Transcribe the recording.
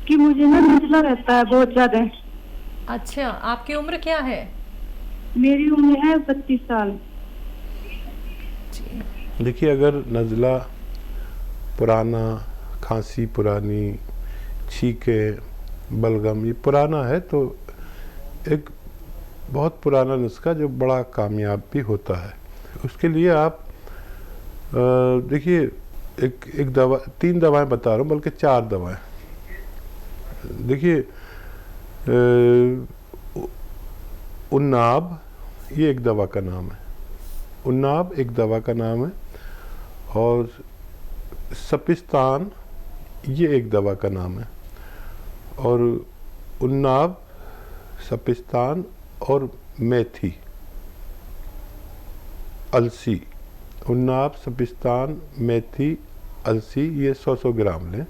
कि मुझे ना नजला रहता है बहुत ज्यादा। अच्छा, आपकी उम्र क्या है? मेरी उम्र है 32 साल। जी। देखिए, अगर नज़ला पुराना, खांसी पुरानी, छींके, बलगम ये पुराना है तो एक बहुत पुराना नुस्खा जो बड़ा कामयाब भी होता है। उसके लिए आप देखिए, एक एक दवा, 3 दवाएं बता रहा हूँ, बल्कि 4 दवाएं। देखिए, उन्नाब ये एक दवा का नाम है। उन्नाब एक दवा का नाम है। और सपिस्तान ये एक दवा का नाम है। और उन्नाब, सपिस्तान और मेथी, अलसी, उन्नाब, सपिस्तान, मेथी, अलसी ये 100-100 ग्राम लें।